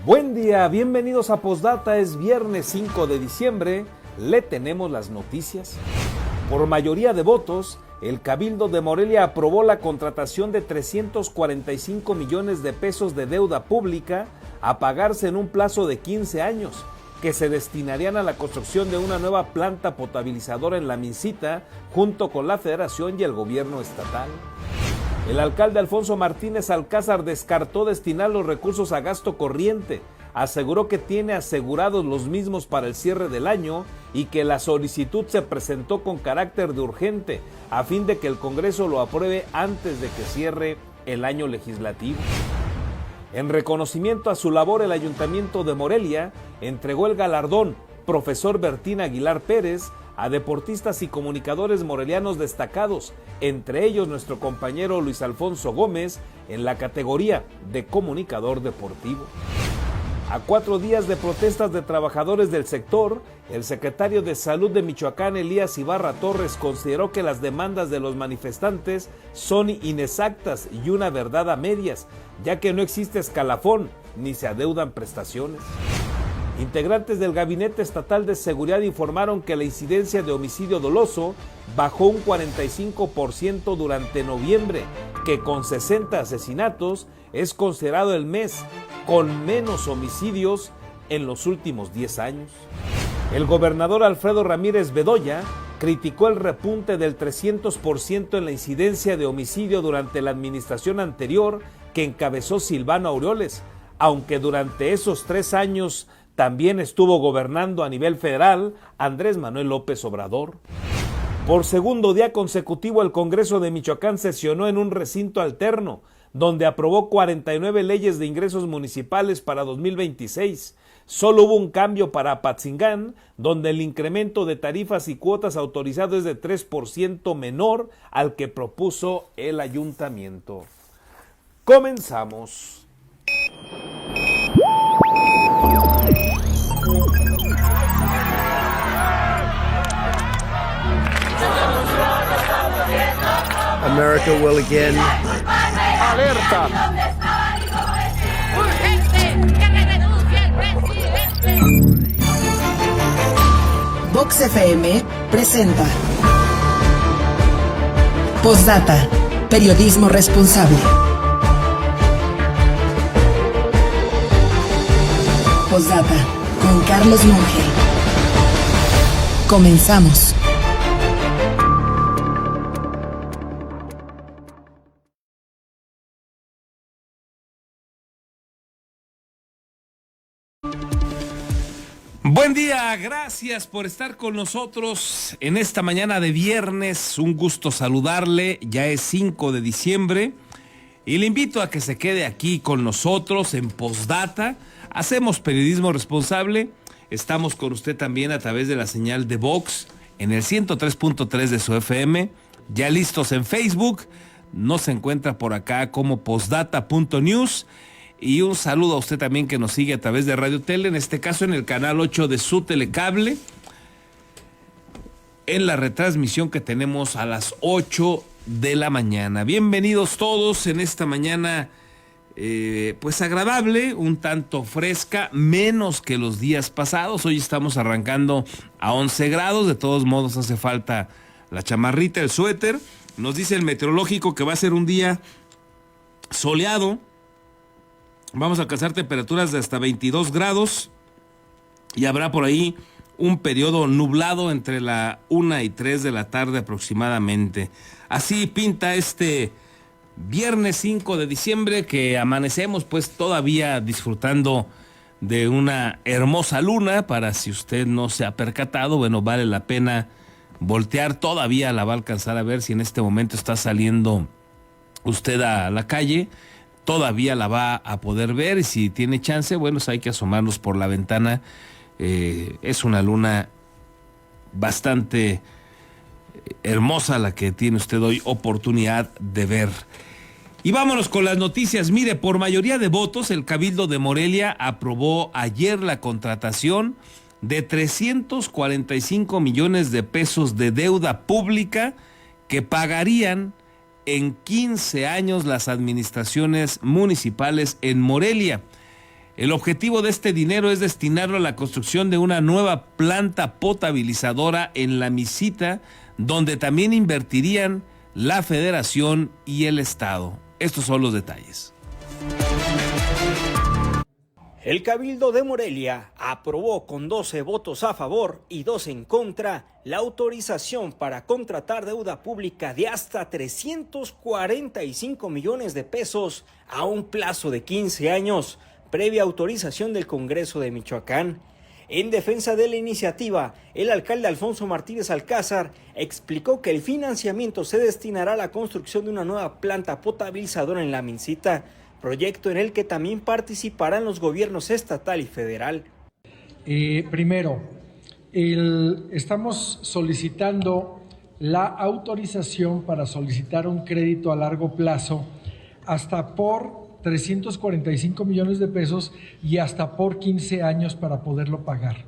Buen día, bienvenidos a Postdata, es viernes 5 de diciembre, le tenemos las noticias. Por mayoría de votos, el Cabildo de Morelia aprobó la contratación de 345 millones de pesos de deuda pública a pagarse en un plazo de 15 años, que se destinarían a la construcción de una nueva planta potabilizadora en La Mincita, junto con la Federación y el gobierno estatal. El alcalde Alfonso Martínez Alcázar descartó destinar los recursos a gasto corriente, aseguró que tiene asegurados los mismos para el cierre del año y que la solicitud se presentó con carácter de urgente, a fin de que el Congreso lo apruebe antes de que cierre el año legislativo. En reconocimiento a su labor, el Ayuntamiento de Morelia entregó el galardón Profesor Bertín Aguilar Pérez a deportistas y comunicadores morelianos destacados, entre ellos nuestro compañero Luis Alfonso Gómez en la categoría de comunicador deportivo. A 4 días de protestas de trabajadores del sector, el secretario de Salud de Michoacán, Elías Ibarra Torres, consideró que las demandas de los manifestantes son inexactas y una verdad a medias, ya que no existe escalafón ni se adeudan prestaciones. Integrantes del Gabinete Estatal de Seguridad informaron que la incidencia de homicidio doloso bajó un 45% durante noviembre, que con 60 asesinatos es considerado el mes con menos homicidios en los últimos 10 años. El gobernador Alfredo Ramírez Bedoya criticó el repunte del 300% en la incidencia de homicidio durante la administración anterior que encabezó Silvano Aureoles, aunque durante esos 3 años también estuvo gobernando a nivel federal Andrés Manuel López Obrador. Por segundo día consecutivo, el Congreso de Michoacán sesionó en un recinto alterno, donde aprobó 49 leyes de ingresos municipales para 2026. Solo hubo un cambio para Apatzingán, donde el incremento de tarifas y cuotas autorizado es de 3% menor al que propuso el ayuntamiento. Comenzamos. America will again. Alerta. Urgente, que me renuncie el presidente. Vox FM presenta Postdata, periodismo responsable. Postdata con Carlos Monge. Comenzamos. Buen día, gracias por estar con nosotros en esta mañana de viernes. Un gusto saludarle, ya es 5 de diciembre y le invito a que se quede aquí con nosotros en Postdata. Hacemos periodismo responsable, estamos con usted también a través de la señal de Vox en el 103.3 de su FM, ya listos en Facebook, nos encuentra por acá como postdata.news. Y un saludo a usted también que nos sigue a través de Radio Tele, en este caso en el canal 8 de su telecable, en la retransmisión que tenemos a las 8 de la mañana. Bienvenidos todos en esta mañana, pues agradable, un tanto fresca, menos que los días pasados. Hoy estamos arrancando a 11 grados, de todos modos hace falta la chamarrita, el suéter. Nos dice el meteorológico que va a ser un día soleado. Vamos a alcanzar temperaturas de hasta 22 grados y habrá por ahí un periodo nublado entre la 1 y 3 de la tarde aproximadamente. Así pinta este viernes 5 de diciembre, que amanecemos pues todavía disfrutando de una hermosa luna. Para si usted no se ha percatado, bueno, vale la pena voltear, todavía la va a alcanzar a ver si en este momento está saliendo usted a la calle. Todavía la va a poder ver y si tiene chance, bueno, hay que asomarnos por la ventana. Es una luna bastante hermosa la que tiene usted hoy oportunidad de ver. Y vámonos con las noticias. Mire, por mayoría de votos, el Cabildo de Morelia aprobó ayer la contratación de 345 millones de pesos de deuda pública que pagarían en 15 años las administraciones municipales en Morelia. El objetivo de este dinero es destinarlo a la construcción de una nueva planta potabilizadora en La Misita, donde también invertirían la Federación y el Estado. Estos son los detalles. El Cabildo de Morelia aprobó con 12 votos a favor y 2 en contra la autorización para contratar deuda pública de hasta 345 millones de pesos a un plazo de 15 años, previa autorización del Congreso de Michoacán. En defensa de la iniciativa, el alcalde Alfonso Martínez Alcázar explicó que el financiamiento se destinará a la construcción de una nueva planta potabilizadora en La Misita, proyecto en el que también participarán los gobiernos estatal y federal. Primero, estamos solicitando la autorización para solicitar un crédito a largo plazo hasta por 345 millones de pesos y hasta por 15 años para poderlo pagar.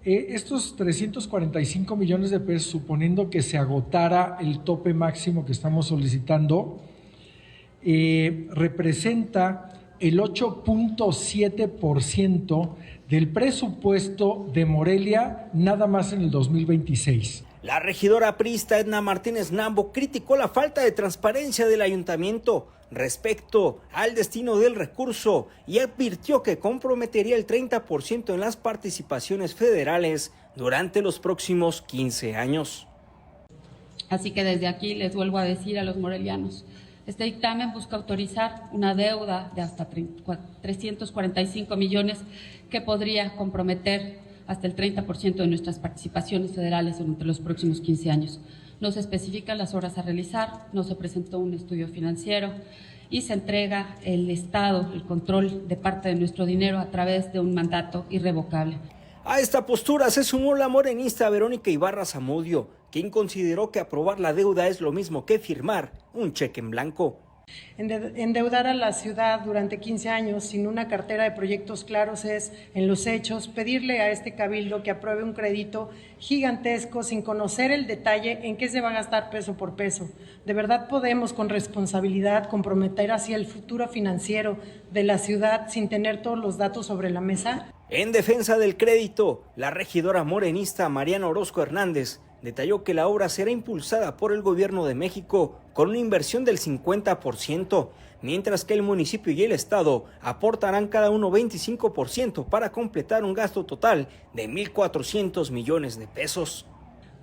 Estos 345 millones de pesos, suponiendo que se agotara el tope máximo que estamos solicitando, representa el 8.7% del presupuesto de Morelia nada más en el 2026. La regidora priista Edna Martínez Nambo criticó la falta de transparencia del ayuntamiento respecto al destino del recurso y advirtió que comprometería el 30% en las participaciones federales durante los próximos 15 años. Así que desde aquí les vuelvo a decir a los morelianos, este dictamen busca autorizar una deuda de hasta 345 millones que podría comprometer hasta el 30% de nuestras participaciones federales durante los próximos 15 años. No se especifican las obras a realizar, no se presentó un estudio financiero y se entrega el Estado, el control de parte de nuestro dinero a través de un mandato irrevocable. A esta postura se sumó la morenista Verónica Ibarra Zamudio, quien consideró que aprobar la deuda es lo mismo que firmar un cheque en blanco. Endeudar a la ciudad durante 15 años sin una cartera de proyectos claros es, en los hechos, pedirle a este cabildo que apruebe un crédito gigantesco sin conocer el detalle en qué se va a gastar peso por peso. ¿De verdad podemos con responsabilidad comprometer así el futuro financiero de la ciudad sin tener todos los datos sobre la mesa? En defensa del crédito, la regidora morenista Mariana Orozco Hernández detalló que la obra será impulsada por el gobierno de México con una inversión del 50%, mientras que el municipio y el estado aportarán cada uno 25% para completar un gasto total de 1.400 millones de pesos.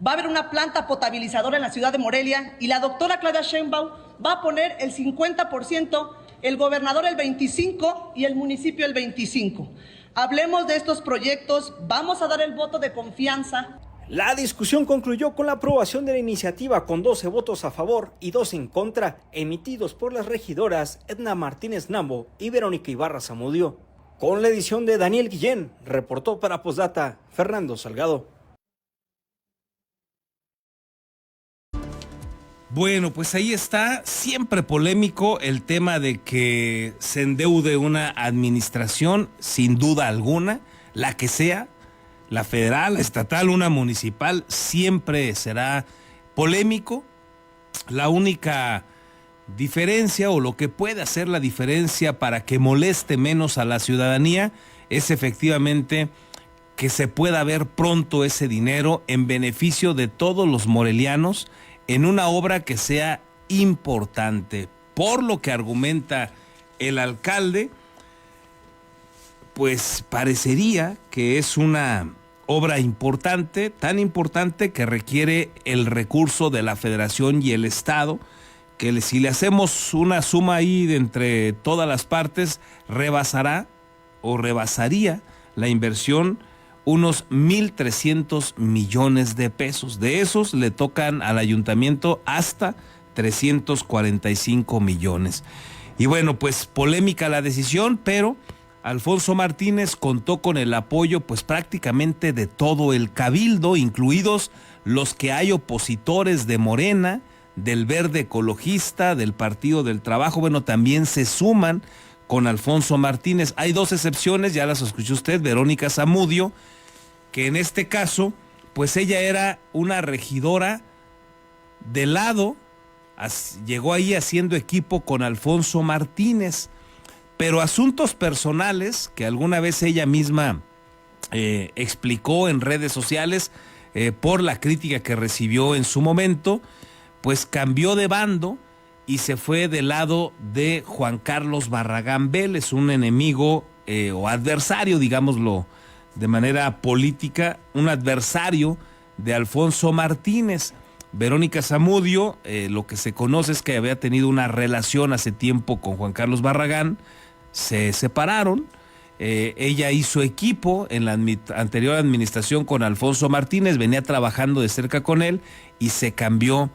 Va a haber una planta potabilizadora en la ciudad de Morelia y la doctora Claudia Sheinbaum va a poner el 50%, el gobernador el 25% y el municipio el 25%. Hablemos de estos proyectos, vamos a dar el voto de confianza. La discusión concluyó con la aprobación de la iniciativa con 12 votos a favor y 2 en contra, emitidos por las regidoras Edna Martínez Nambo y Verónica Ibarra Zamudio. Con la edición de Daniel Guillén, reportó para Postdata Fernando Salgado. Bueno, pues ahí está, siempre polémico el tema de que se endeude una administración, sin duda alguna, la que sea, la federal, la estatal, una municipal, siempre será polémico. La única diferencia o lo que puede hacer la diferencia para que moleste menos a la ciudadanía es efectivamente que se pueda ver pronto ese dinero en beneficio de todos los morelianos en una obra que sea importante. Por lo que argumenta el alcalde, pues parecería que es una obra importante, tan importante que requiere el recurso de la Federación y el Estado, que si le hacemos una suma ahí de entre todas las partes, rebasará o rebasaría la inversión unos 1.300 millones de pesos. De esos le tocan al ayuntamiento hasta 345 millones. Y bueno, pues polémica la decisión, pero Alfonso Martínez contó con el apoyo pues prácticamente de todo el cabildo, incluidos los que hay opositores de Morena, del Verde Ecologista, del Partido del Trabajo. Bueno, también se suman con Alfonso Martínez. Hay dos excepciones, ya las escuchó usted, Verónica Zamudio, que en este caso, pues ella era una regidora de lado, llegó ahí haciendo equipo con Alfonso Martínez, pero asuntos personales que alguna vez ella misma explicó en redes sociales por la crítica que recibió en su momento, pues cambió de bando y se fue del lado de Juan Carlos Barragán Vélez, un enemigo o adversario, digámoslo de manera política, un adversario de Alfonso Martínez. Verónica Zamudio, lo que se conoce es que había tenido una relación hace tiempo con Juan Carlos Barragán, se separaron, ella hizo equipo en la anterior administración con Alfonso Martínez, venía trabajando de cerca con él y se cambió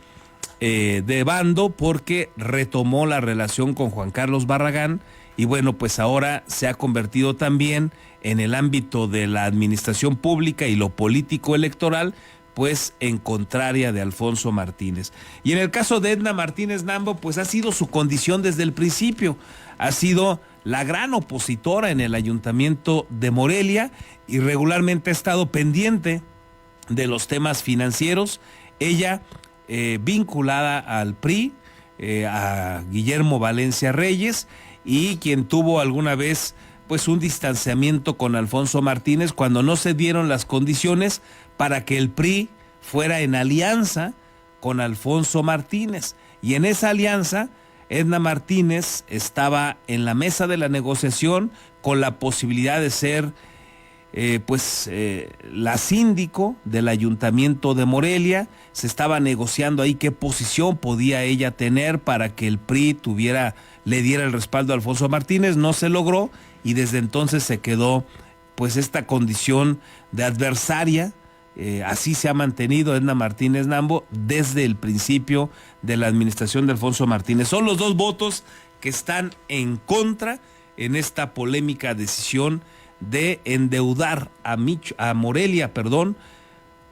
de bando porque retomó la relación con Juan Carlos Barragán y bueno, pues ahora se ha convertido también en el ámbito de la administración pública y lo político electoral, pues en contraria de Alfonso Martínez. Y en el caso de Edna Martínez Nambo, pues ha sido su condición desde el principio, ha sido la gran opositora en el ayuntamiento de Morelia y regularmente ha estado pendiente de los temas financieros, ella vinculada al PRI, a Guillermo Valencia Reyes, y quien tuvo alguna vez pues un distanciamiento con Alfonso Martínez cuando no se dieron las condiciones para que el PRI fuera en alianza con Alfonso Martínez. Y en esa alianza, Edna Martínez estaba en la mesa de la negociación con la posibilidad de ser la síndico del ayuntamiento de Morelia. Se estaba negociando ahí qué posición podía ella tener para que el PRI le diera el respaldo a Alfonso Martínez. No se logró y desde entonces se quedó pues esta condición de adversaria. Así se ha mantenido Edna Martínez Nambo desde el principio de la administración de Alfonso Martínez. Son los dos votos que están en contra en esta polémica decisión de endeudar a Morelia,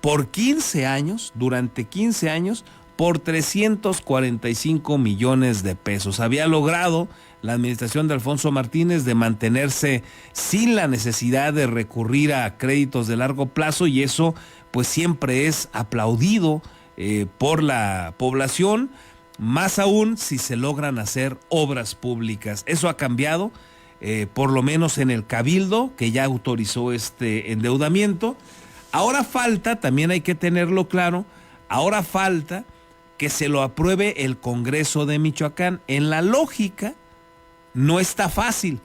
por 15 años, durante 15 años, por 345 millones de pesos. Había logrado la administración de Alfonso Martínez de mantenerse sin la necesidad de recurrir a créditos de largo plazo y eso pues siempre es aplaudido por la población, más aún si se logran hacer obras públicas. Eso ha cambiado, por lo menos en el Cabildo, que ya autorizó este endeudamiento. Ahora falta, también hay que tenerlo claro, ahora falta que se lo apruebe el Congreso de Michoacán. En la lógica no está fácil.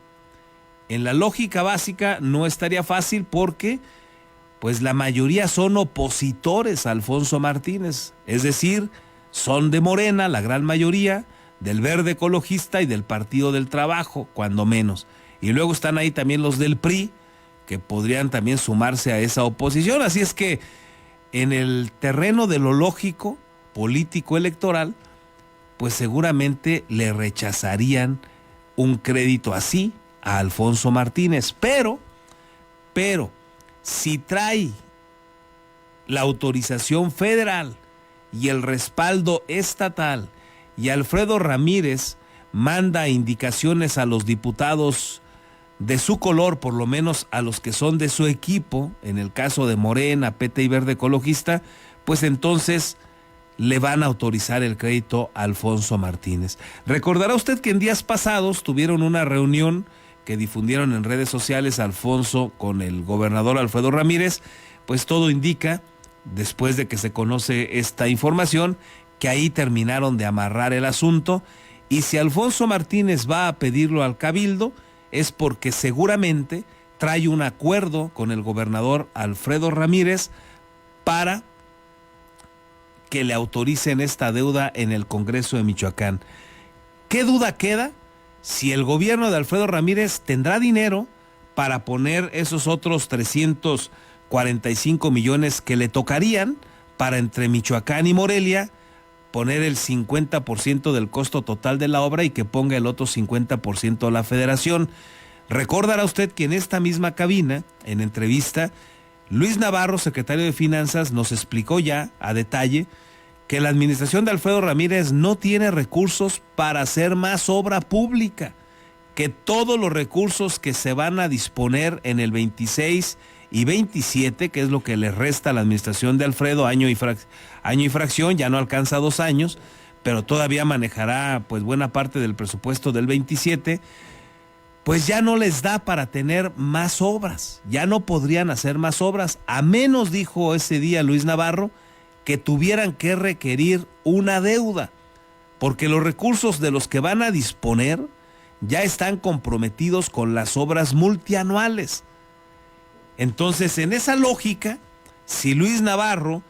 En la lógica básica no estaría fácil porque pues la mayoría son opositores a Alfonso Martínez, es decir, son de Morena, la gran mayoría, del Verde Ecologista y del Partido del Trabajo, cuando menos. Y luego están ahí también los del PRI, que podrían también sumarse a esa oposición. Así es que en el terreno de lo lógico, político electoral, pues seguramente le rechazarían un crédito así a Alfonso Martínez. Pero, si trae la autorización federal y el respaldo estatal y Alfredo Ramírez manda indicaciones a los diputados de su color, por lo menos a los que son de su equipo, en el caso de Morena, PT y Verde Ecologista, pues entonces le van a autorizar el crédito a Alfonso Martínez. Recordará usted que en días pasados tuvieron una reunión que difundieron en redes sociales Alfonso con el gobernador Alfredo Ramírez, pues todo indica, después de que se conoce esta información, que ahí terminaron de amarrar el asunto, y si Alfonso Martínez va a pedirlo al Cabildo, es porque seguramente trae un acuerdo con el gobernador Alfredo Ramírez para que le autoricen esta deuda en el Congreso de Michoacán. ¿Qué duda queda si el gobierno de Alfredo Ramírez tendrá dinero para poner esos otros 345 millones que le tocarían para entre Michoacán y Morelia poner el 50% del costo total de la obra y que ponga el otro 50% a la federación? Recordará usted que en esta misma cabina, en entrevista, Luis Navarro, secretario de Finanzas, nos explicó ya a detalle que la administración de Alfredo Ramírez no tiene recursos para hacer más obra pública, que todos los recursos que se van a disponer en el 26 y 27, que es lo que le resta a la administración de Alfredo, año y fracción, ya no alcanza 2 años, pero todavía manejará pues buena parte del presupuesto del 27, pues ya no les da para tener más obras, ya no podrían hacer más obras, a menos, dijo ese día Luis Navarro, que tuvieran que requerir una deuda, porque los recursos de los que van a disponer ya están comprometidos con las obras multianuales. Entonces, en esa lógica, si Luis Navarro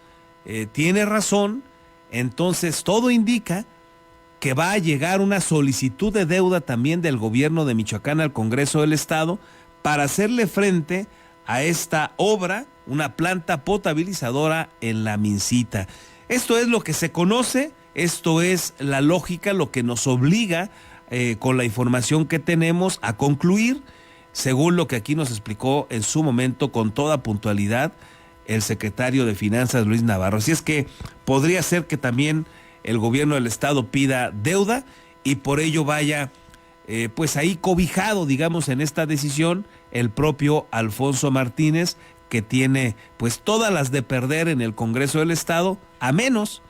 tiene razón, entonces todo indica que va a llegar una solicitud de deuda también del gobierno de Michoacán al Congreso del Estado para hacerle frente a esta obra, una planta potabilizadora en La Mincita. Esto es lo que se conoce, esto es la lógica, lo que nos obliga con la información que tenemos a concluir, según lo que aquí nos explicó en su momento con toda puntualidad el secretario de Finanzas Luis Navarro. Así es que podría ser que también el gobierno del estado pida deuda y por ello vaya pues ahí cobijado, digamos, en esta decisión el propio Alfonso Martínez, que tiene pues todas las de perder en el Congreso del Estado, a menos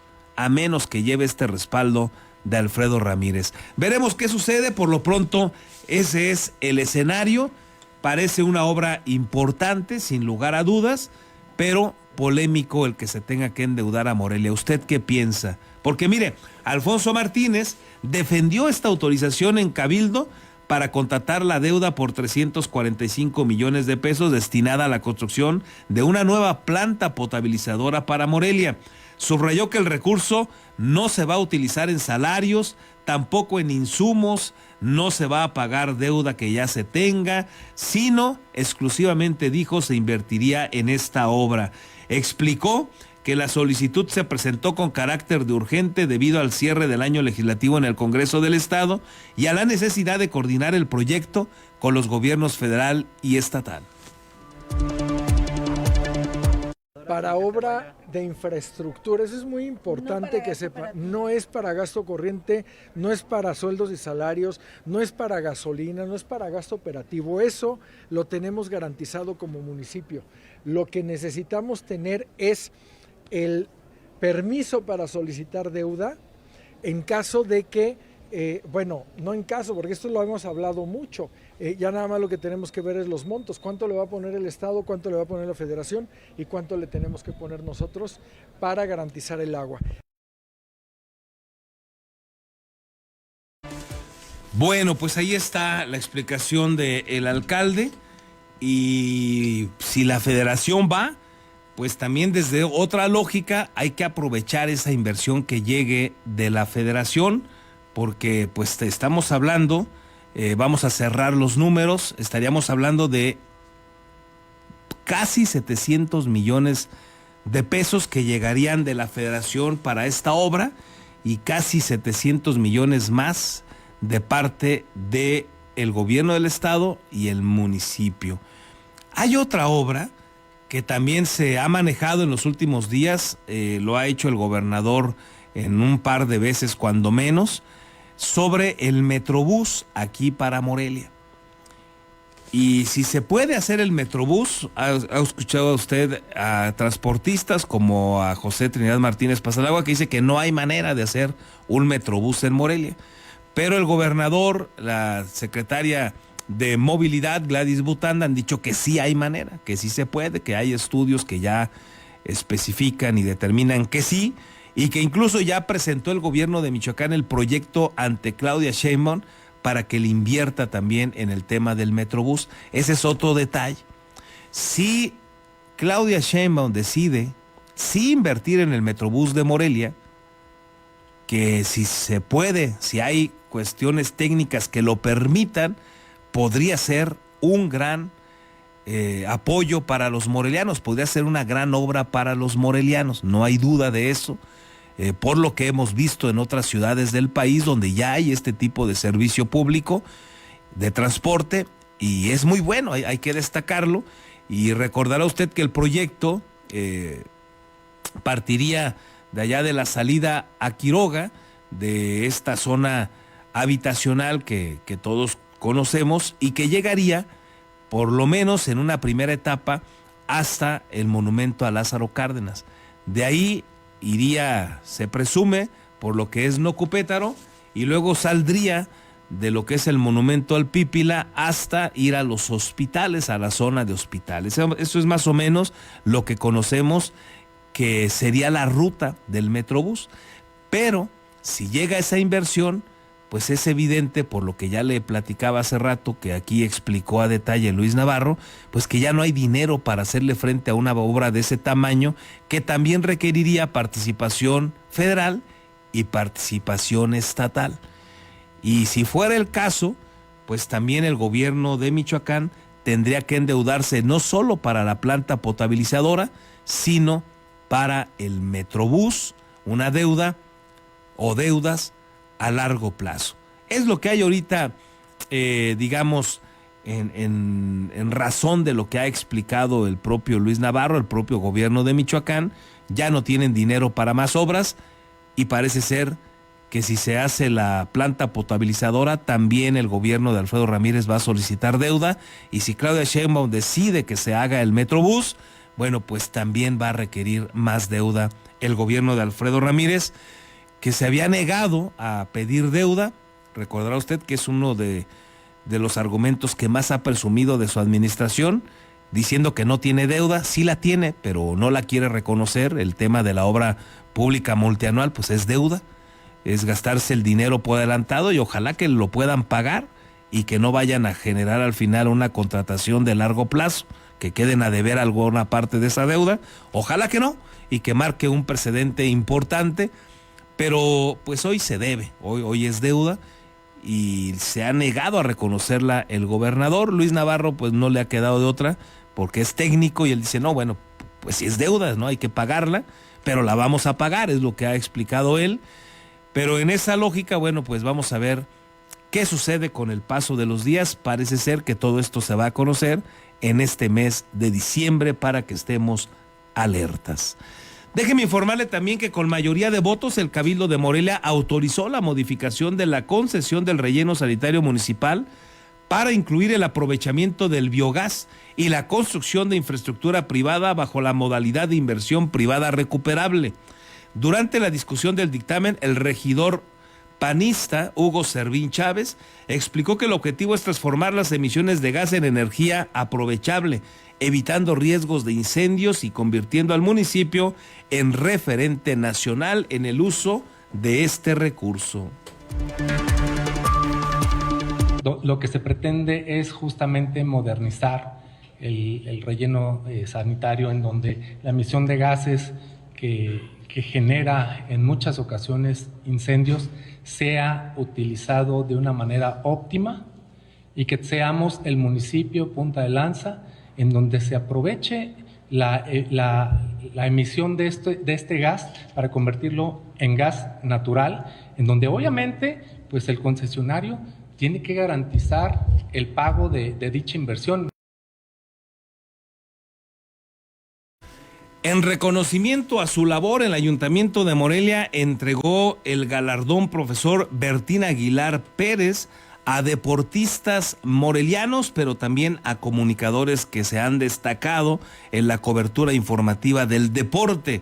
que lleve este respaldo de Alfredo Ramírez. Veremos qué sucede. Por lo pronto ese es el escenario. Parece una obra importante, sin lugar a dudas, pero polémico el que se tenga que endeudar a Morelia. ¿Usted qué piensa? Porque mire, Alfonso Martínez defendió esta autorización en Cabildo para contratar la deuda por 345 millones de pesos destinada a la construcción de una nueva planta potabilizadora para Morelia. Subrayó que el recurso no se va a utilizar en salarios, tampoco en insumos, no se va a pagar deuda que ya se tenga, sino exclusivamente, dijo, se invertiría en esta obra. Explicó que la solicitud se presentó con carácter de urgente debido al cierre del año legislativo en el Congreso del Estado y a la necesidad de coordinar el proyecto con los gobiernos federal y estatal. Para obra de infraestructura, eso es muy importante que sepa, no es para gasto corriente, no es para sueldos y salarios, no es para gasolina, no es para gasto operativo, eso lo tenemos garantizado como municipio. Lo que necesitamos tener es el permiso para solicitar deuda en caso de que, no en caso, porque esto lo hemos hablado mucho, ya nada más lo que tenemos que ver es los montos, cuánto le va a poner el Estado, cuánto le va a poner la Federación y cuánto le tenemos que poner nosotros para garantizar el agua. Bueno, pues ahí está la explicación del alcalde, y si la Federación va, pues también desde otra lógica hay que aprovechar esa inversión que llegue de la Federación, porque pues estamos hablando, vamos a cerrar los números, estaríamos hablando de casi 700 millones de pesos que llegarían de la Federación para esta obra y casi 700 millones más de parte del gobierno del estado y el municipio. Hay otra obra que también se ha manejado en los últimos días, lo ha hecho el gobernador en un par de veces cuando menos, sobre el Metrobús aquí para Morelia. Y si se puede hacer el Metrobús, ha escuchado usted a transportistas como a José Trinidad Martínez Pasalagua, que dice que no hay manera de hacer un Metrobús en Morelia. Pero el gobernador, la secretaria de Movilidad, Gladys Butanda, han dicho que sí hay manera, que sí se puede, que hay estudios que ya especifican y determinan que sí, y que incluso ya presentó el gobierno de Michoacán el proyecto ante Claudia Sheinbaum para que le invierta también en el tema del Metrobús. Ese es otro detalle. Si Claudia Sheinbaum decide sí invertir en el Metrobús de Morelia, que si se puede, si hay cuestiones técnicas que lo permitan, podría ser un gran apoyo para los morelianos, podría ser una gran obra para los morelianos, no hay duda de eso, por lo que hemos visto en otras ciudades del país donde ya hay este tipo de servicio público de transporte y es muy bueno, hay que destacarlo. Y recordará usted que el proyecto partiría de allá de la salida a Quiroga, de esta zona habitacional que todos conocemos y que llegaría por lo menos en una primera etapa hasta el monumento a Lázaro Cárdenas. De ahí iría, se presume, por lo que es Nocupétaro, y luego saldría de lo que es el monumento al Pípila hasta ir a los hospitales, a la zona de hospitales. Eso es más o menos lo que conocemos que sería la ruta del Metrobús. Pero si llega esa inversión, pues es evidente, por lo que ya le platicaba hace rato, que aquí explicó a detalle Luis Navarro, pues que ya no hay dinero para hacerle frente a una obra de ese tamaño, que también requeriría participación federal y participación estatal. Y si fuera el caso, pues también el gobierno de Michoacán tendría que endeudarse no solo para la planta potabilizadora, sino para el Metrobús, una deuda o deudas a largo plazo. Es lo que hay ahorita, digamos, en razón de lo que ha explicado el propio Luis Navarro, el propio gobierno de Michoacán. Ya no tienen dinero para más obras y parece ser que si se hace la planta potabilizadora, también el gobierno de Alfredo Ramírez va a solicitar deuda, y si Claudia Sheinbaum decide que se haga el Metrobús, bueno, pues también va a requerir más deuda el gobierno de Alfredo Ramírez, que se había negado a pedir deuda. Recordará usted que es uno de los argumentos que más ha presumido de su administración, diciendo que no tiene deuda. Sí la tiene, pero no la quiere reconocer. El tema de la obra pública multianual, pues es deuda, es gastarse el dinero por adelantado, y ojalá que lo puedan pagar y que no vayan a generar al final una contratación de largo plazo, que queden a deber alguna parte de esa deuda. Ojalá que no, y que marque un precedente importante. Pero pues hoy se debe, hoy es deuda, y se ha negado a reconocerla el gobernador. Luis Navarro pues no le ha quedado de otra, porque es técnico, y él dice, no, bueno, pues si es deuda, ¿no? Hay que pagarla, pero la vamos a pagar, es lo que ha explicado él. Pero en esa lógica, bueno, pues vamos a ver qué sucede con el paso de los días. Parece ser que todo esto se va a conocer en este mes de diciembre, para que estemos alertas. Déjeme informarle también que con mayoría de votos el Cabildo de Morelia autorizó la modificación de la concesión del relleno sanitario municipal para incluir el aprovechamiento del biogás y la construcción de infraestructura privada bajo la modalidad de inversión privada recuperable. Durante la discusión del dictamen, el regidor panista Hugo Servín Chávez explicó que el objetivo es transformar las emisiones de gas en energía aprovechable, evitando riesgos de incendios y convirtiendo al municipio en referente nacional en el uso de este recurso. Lo que se pretende es justamente modernizar el relleno sanitario, en donde la emisión de gases que genera en muchas ocasiones incendios sea utilizado de una manera óptima, y que seamos el municipio punta de lanza en donde se aproveche la emisión de este gas para convertirlo en gas natural, en donde obviamente pues el concesionario tiene que garantizar el pago de dicha inversión. En reconocimiento a su labor, el Ayuntamiento de Morelia entregó el galardón Profesor Bertín Aguilar Pérez a deportistas morelianos, pero también a comunicadores que se han destacado en la cobertura informativa del deporte.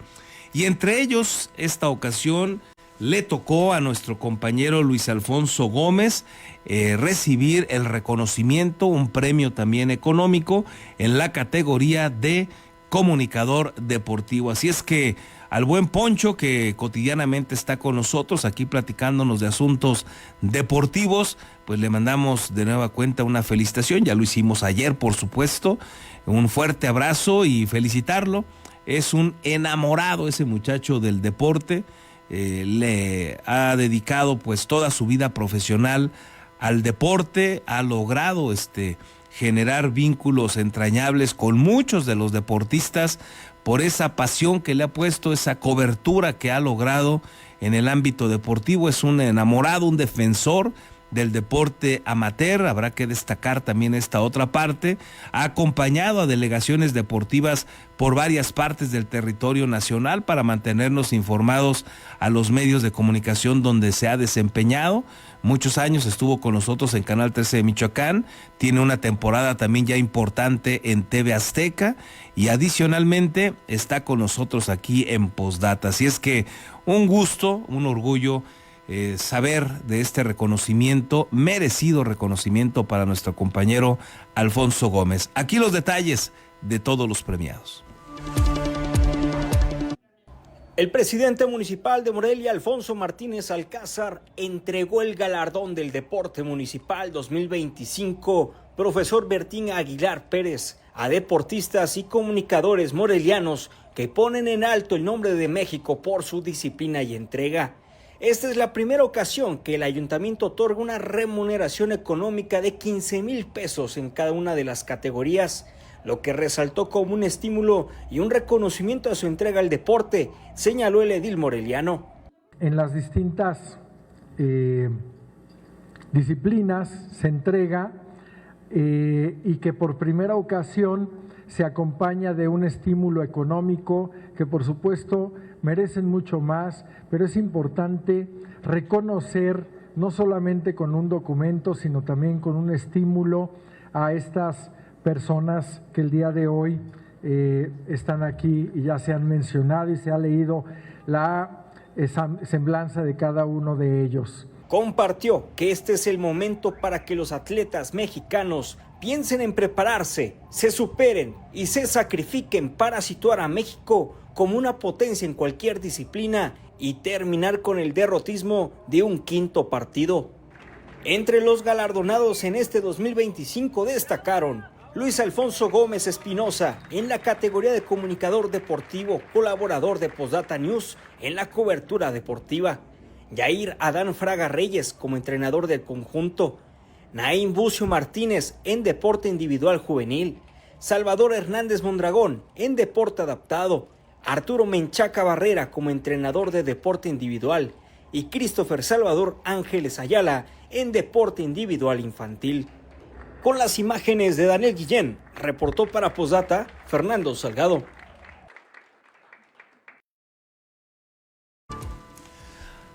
Y entre ellos, esta ocasión le tocó a nuestro compañero Luis Alfonso Gómez recibir el reconocimiento, un premio también económico en la categoría de comunicador deportivo. Así es que al buen Poncho, que cotidianamente está con nosotros aquí platicándonos de asuntos deportivos, pues le mandamos de nueva cuenta una felicitación. Ya lo hicimos ayer, por supuesto. Un fuerte abrazo y felicitarlo. Es un enamorado ese muchacho del deporte. Le ha dedicado pues toda su vida profesional al deporte. Ha logrado generar vínculos entrañables con muchos de los deportistas por esa pasión que le ha puesto, esa cobertura que ha logrado en el ámbito deportivo. Es un enamorado, un defensor del deporte amateur. Habrá que destacar también esta otra parte. Ha acompañado a delegaciones deportivas por varias partes del territorio nacional para mantenernos informados a los medios de comunicación donde se ha desempeñado. Muchos años estuvo con nosotros en Canal 13 de Michoacán, tiene una temporada también ya importante en TV Azteca, y adicionalmente está con nosotros aquí en Postdata. Así es que un gusto, un orgullo saber de este reconocimiento, merecido reconocimiento para nuestro compañero Alfonso Gómez. Aquí los detalles de todos los premiados. El presidente municipal de Morelia, Alfonso Martínez Alcázar, entregó el galardón del Deporte Municipal 2025, profesor Bertín Aguilar Pérez, a deportistas y comunicadores morelianos que ponen en alto el nombre de México por su disciplina y entrega. Esta es la primera ocasión que el ayuntamiento otorga una remuneración económica de 15,000 pesos en cada una de las categorías, lo que resaltó como un estímulo y un reconocimiento a su entrega al deporte, señaló el edil moreliano. En las distintas disciplinas se entrega y que por primera ocasión se acompaña de un estímulo económico que por supuesto merecen mucho más, pero es importante reconocer no solamente con un documento, sino también con un estímulo a estas personas que el día de hoy están aquí y ya se han mencionado y se ha leído la semblanza de cada uno de ellos. Compartió que este es el momento para que los atletas mexicanos piensen en prepararse, se superen y se sacrifiquen para situar a México como una potencia en cualquier disciplina y terminar con el derrotismo de un quinto partido. Entre los galardonados en este 2025 destacaron Luis Alfonso Gómez Espinosa en la categoría de comunicador deportivo, colaborador de Posdata News en la cobertura deportiva, Yair Adán Fraga Reyes como entrenador del conjunto, Naim Bucio Martínez en deporte individual juvenil, Salvador Hernández Mondragón en deporte adaptado, Arturo Menchaca Barrera como entrenador de deporte individual y Christopher Salvador Ángeles Ayala en deporte individual infantil. Con las imágenes de Daniel Guillén, reportó para Posdata Fernando Salgado.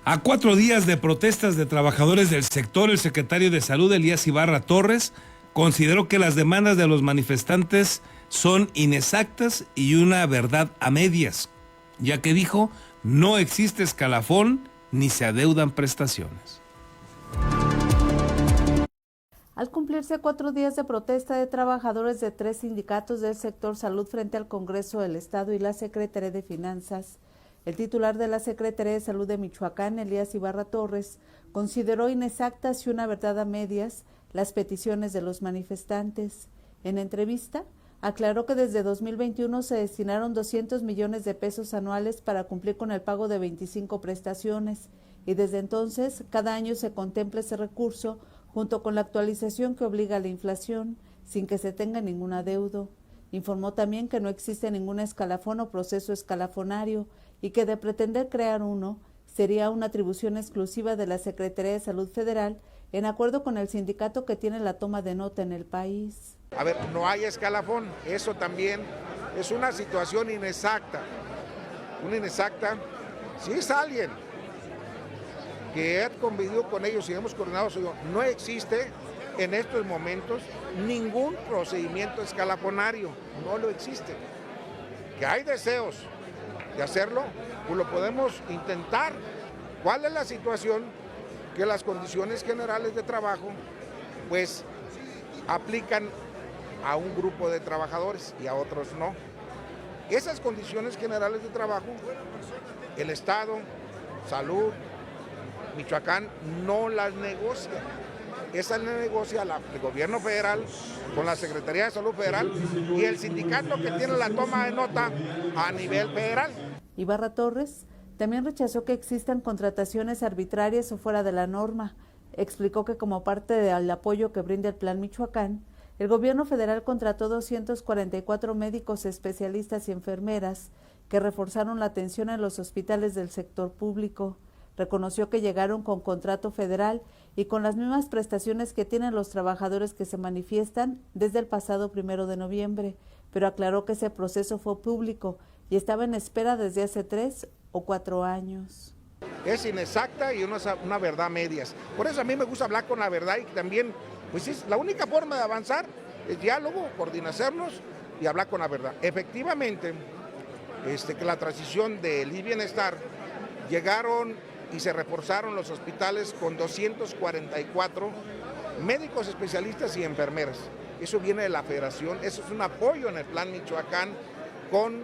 A 4 días de protestas de trabajadores del sector, el secretario de Salud, Elías Ibarra Torres, consideró que las demandas de los manifestantes son inexactas y una verdad a medias, ya que dijo, no existe escalafón ni se adeudan prestaciones. Al cumplirse 4 días de protesta de trabajadores de 3 sindicatos del sector salud frente al Congreso del Estado y la Secretaría de Finanzas, el titular de la Secretaría de Salud de Michoacán, Elías Ibarra Torres, consideró inexactas y una verdad a medias las peticiones de los manifestantes. En entrevista, aclaró que desde 2021 se destinaron 200 millones de pesos anuales para cumplir con el pago de 25 prestaciones y desde entonces cada año se contempla ese recurso junto con la actualización que obliga a la inflación, sin que se tenga ningún adeudo. Informó también que no existe ningún escalafón o proceso escalafonario y que de pretender crear uno sería una atribución exclusiva de la Secretaría de Salud Federal en acuerdo con el sindicato que tiene la toma de nota en el país. A ver, no hay escalafón, eso también es una situación inexacta. Una inexacta, si es alguien que ha convivido con ellos y hemos coordinado, no existe en estos momentos ningún procedimiento escalafonario, no lo existe. Que hay deseos de hacerlo, pues lo podemos intentar. ¿Cuál es la situación? Que las condiciones generales de trabajo pues aplican a un grupo de trabajadores y a otros no. Esas condiciones generales de trabajo, el Estado, Salud, Michoacán no las negocia. Esas las negocia el gobierno federal con la Secretaría de Salud Federal y el sindicato que tiene la toma de nota a nivel federal. Ibarra Torres también rechazó que existan contrataciones arbitrarias o fuera de la norma. Explicó que como parte del apoyo que brinda el Plan Michoacán, el gobierno federal contrató 244 médicos especialistas y enfermeras que reforzaron la atención en los hospitales del sector público. Reconoció que llegaron con contrato federal y con las mismas prestaciones que tienen los trabajadores que se manifiestan desde el pasado 1 de noviembre, pero aclaró que ese proceso fue público y estaba en espera desde hace 3 o 4 años. Es inexacta y una verdad a medias. Por eso a mí me gusta hablar con la verdad y también, pues es la única forma de avanzar, es diálogo, coordinarnos y hablar con la verdad. Efectivamente, que la transición del bienestar llegaron y se reforzaron los hospitales con 244 médicos especialistas y enfermeras. Eso viene de la federación, eso es un apoyo en el Plan Michoacán con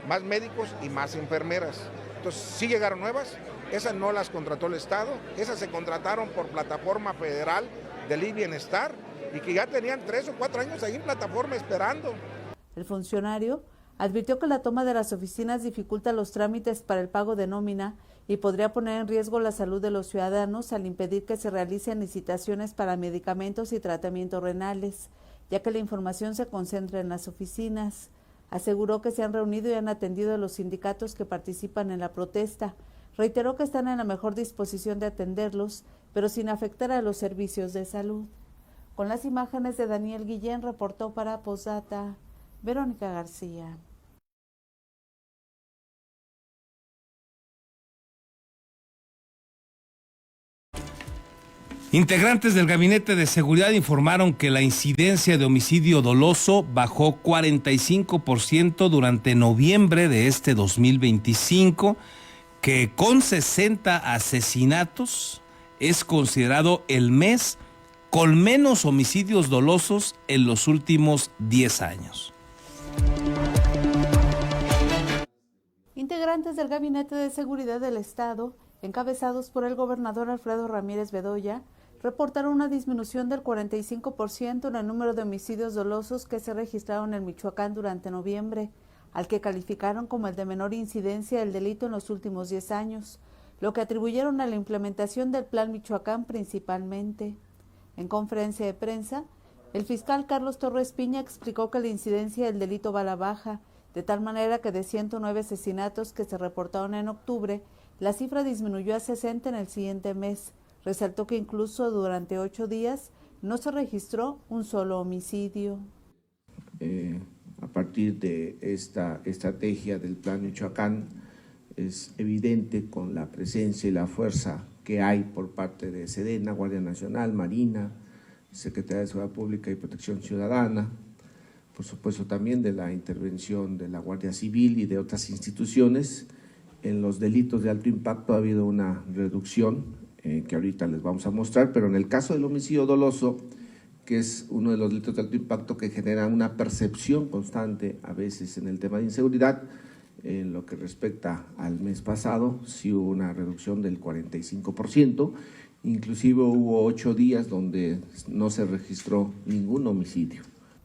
más médicos y más enfermeras. Entonces sí llegaron nuevas, esas no las contrató el Estado, esas se contrataron por plataforma federal del iBienestar y que ya tenían 3 o 4 años ahí en plataforma esperando. El funcionario advirtió que la toma de las oficinas dificulta los trámites para el pago de nómina y podría poner en riesgo la salud de los ciudadanos al impedir que se realicen licitaciones para medicamentos y tratamientos renales, ya que la información se concentra en las oficinas. Aseguró que se han reunido y han atendido a los sindicatos que participan en la protesta. Reiteró que están en la mejor disposición de atenderlos, pero sin afectar a los servicios de salud. Con las imágenes de Daniel Guillén, reportó para Posdata Verónica García. Integrantes del Gabinete de Seguridad informaron que la incidencia de homicidio doloso bajó 45% durante noviembre de este 2025, que con 60 asesinatos es considerado el mes con menos homicidios dolosos en los últimos 10 años. Integrantes del Gabinete de Seguridad del Estado, encabezados por el gobernador Alfredo Ramírez Bedoya, reportaron una disminución del 45% en el número de homicidios dolosos que se registraron en Michoacán durante noviembre, al que calificaron como el de menor incidencia del delito en los últimos 10 años, lo que atribuyeron a la implementación del Plan Michoacán principalmente. En conferencia de prensa, el fiscal Carlos Torres Piña explicó que la incidencia del delito va a la baja, de tal manera que de 109 asesinatos que se reportaron en octubre, la cifra disminuyó a 60 en el siguiente mes. Resaltó que incluso durante 8 días no se registró un solo homicidio. A partir de esta estrategia del Plan Michoacán, es evidente con la presencia y la fuerza que hay por parte de Sedena, Guardia Nacional, Marina, Secretaría de Seguridad Pública y Protección Ciudadana, por supuesto también de la intervención de la Guardia Civil y de otras instituciones. En los delitos de alto impacto ha habido una reducción que ahorita les vamos a mostrar, pero en el caso del homicidio doloso, que es uno de los delitos de alto impacto que genera una percepción constante a veces en el tema de inseguridad, en lo que respecta al mes pasado, sí hubo una reducción del 45%, inclusive hubo 8 días donde no se registró ningún homicidio.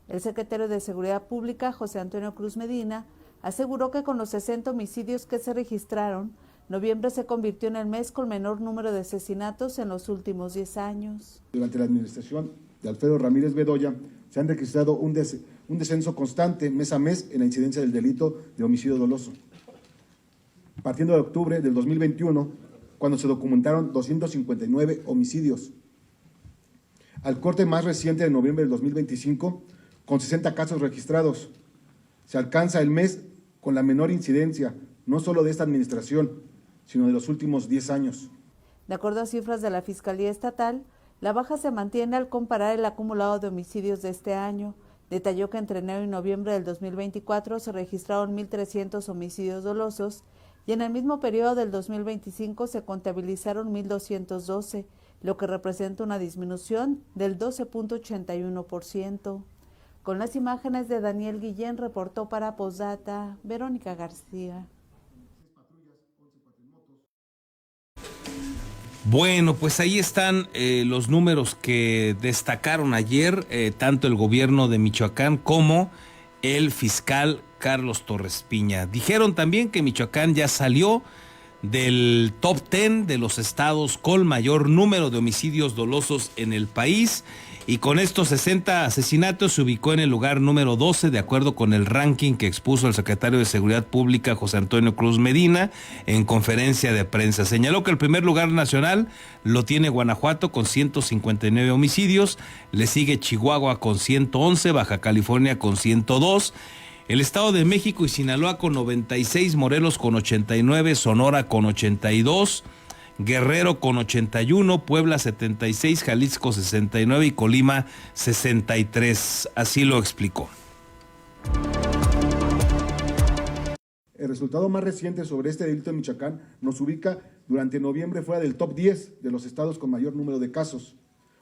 El secretario de Seguridad Pública, José Antonio Cruz Medina, aseguró que con los 60 homicidios que se registraron, noviembre se convirtió en el mes con menor número de asesinatos en los últimos 10 años. Durante la administración de Alfredo Ramírez Bedoya se han registrado un descenso constante mes a mes en la incidencia del delito de homicidio doloso. Partiendo de octubre del 2021, cuando se documentaron 259 homicidios. Al corte más reciente de noviembre del 2025, con 60 casos registrados, se alcanza el mes con la menor incidencia, no solo de esta administración, sino de los últimos 10 años. De acuerdo a cifras de la Fiscalía Estatal, la baja se mantiene al comparar el acumulado de homicidios de este año. Detalló que entre enero y noviembre del 2024 se registraron 1.300 homicidios dolosos y en el mismo periodo del 2025 se contabilizaron 1.212, lo que representa una disminución del 12.81%. Con las imágenes de Daniel Guillén, reportó para Posdata Verónica García. Bueno, pues ahí están los números que destacaron ayer tanto el gobierno de Michoacán como el fiscal Carlos Torres Piña. Dijeron también que Michoacán ya salió del top 10 de los estados con mayor número de homicidios dolosos en el país, y con estos 60 asesinatos se ubicó en el lugar número 12 de acuerdo con el ranking que expuso el secretario de Seguridad Pública José Antonio Cruz Medina en conferencia de prensa. Señaló que el primer lugar nacional lo tiene Guanajuato con 159 homicidios, le sigue Chihuahua con 111, Baja California con 102, el Estado de México y Sinaloa con 96, Morelos con 89, Sonora con 82, Guerrero con 81, Puebla 76, Jalisco 69 y Colima 63. Así lo explicó. El resultado más reciente sobre este delito en Michoacán nos ubica durante noviembre fuera del top 10 de los estados con mayor número de casos.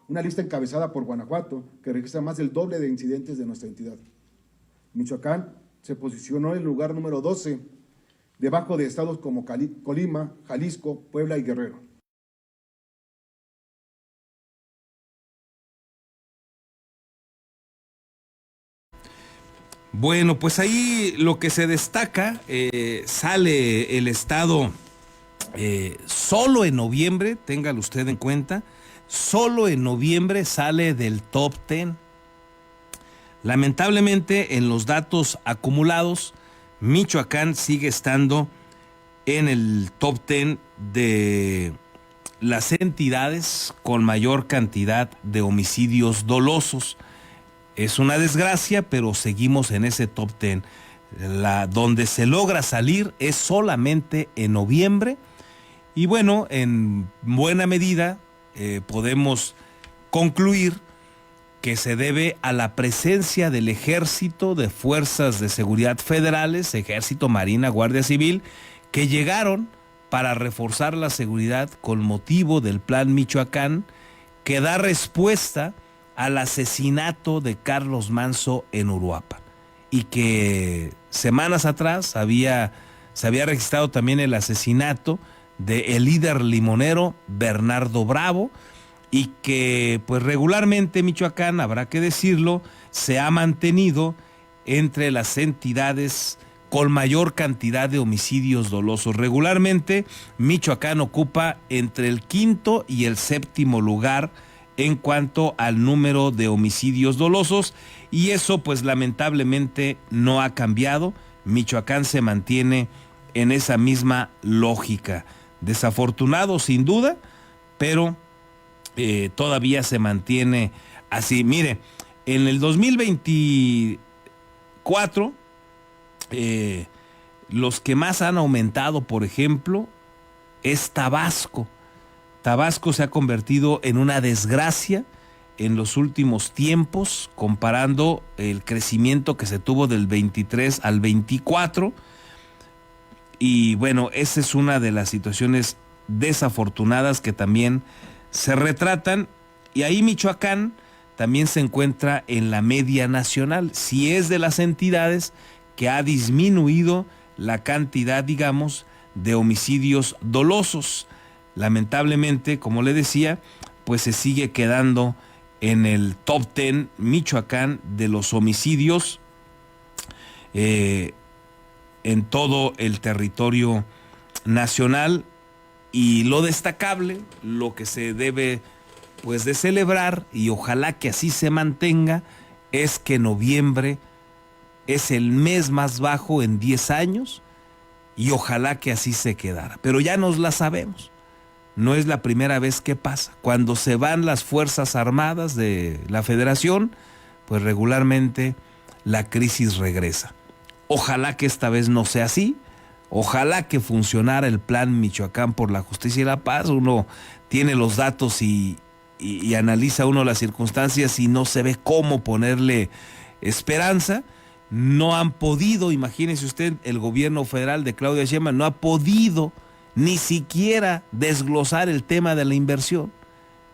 Una lista encabezada por Guanajuato, que registra más del doble de incidentes de nuestra entidad. Michoacán se posicionó en el lugar número 12, debajo de estados como Colima, Jalisco, Puebla y Guerrero. Bueno, pues ahí lo que se destaca, sale el estado solo en noviembre, téngalo usted en cuenta, solo en noviembre sale del top 10. Lamentablemente, en los datos acumulados, Michoacán sigue estando en el top 10 de las entidades con mayor cantidad de homicidios dolosos. Es una desgracia, pero seguimos en ese top 10. Donde se logra salir es solamente en noviembre. Y bueno, en buena medida podemos concluir que se debe a la presencia del Ejército, de Fuerzas de Seguridad Federales, Ejército, Marina, Guardia Civil, que llegaron para reforzar la seguridad con motivo del Plan Michoacán, que da respuesta al asesinato de Carlos Manzo en Uruapan, y que semanas atrás se había registrado también el asesinato del líder limonero Bernardo Bravo, y que pues regularmente Michoacán, habrá que decirlo, se ha mantenido entre las entidades con mayor cantidad de homicidios dolosos. Regularmente Michoacán ocupa entre el 5º y el 7º lugar en cuanto al número de homicidios dolosos, y eso pues lamentablemente no ha cambiado. Michoacán se mantiene en esa misma lógica. Desafortunado sin duda, pero todavía se mantiene así. Mire, en el 2024 los que más han aumentado, por ejemplo, es Tabasco. Tabasco se ha convertido en una desgracia en los últimos tiempos, comparando el crecimiento que se tuvo del 23 al 24. Y bueno, esa es una de las situaciones desafortunadas que también se retratan. Y ahí Michoacán también se encuentra en la media nacional. Si es de las entidades que ha disminuido la cantidad, digamos, de homicidios dolosos. Lamentablemente, como le decía, pues se sigue quedando en el top 10 Michoacán de los homicidios en todo el territorio nacional. Y lo destacable, lo que se debe pues de celebrar, y ojalá que así se mantenga, es que noviembre es el mes más bajo en 10 años, y ojalá que así se quedara. Pero ya nos la sabemos. No es la primera vez que pasa. Cuando se van las Fuerzas Armadas de la Federación, pues regularmente la crisis regresa. Ojalá que esta vez no sea así. Ojalá que funcionara el Plan Michoacán por la Justicia y la Paz. Uno tiene los datos y analiza uno las circunstancias y no se ve cómo ponerle esperanza. No han podido, imagínese usted, el gobierno federal de Claudia Sheinbaum no ha podido ni siquiera desglosar el tema de la inversión.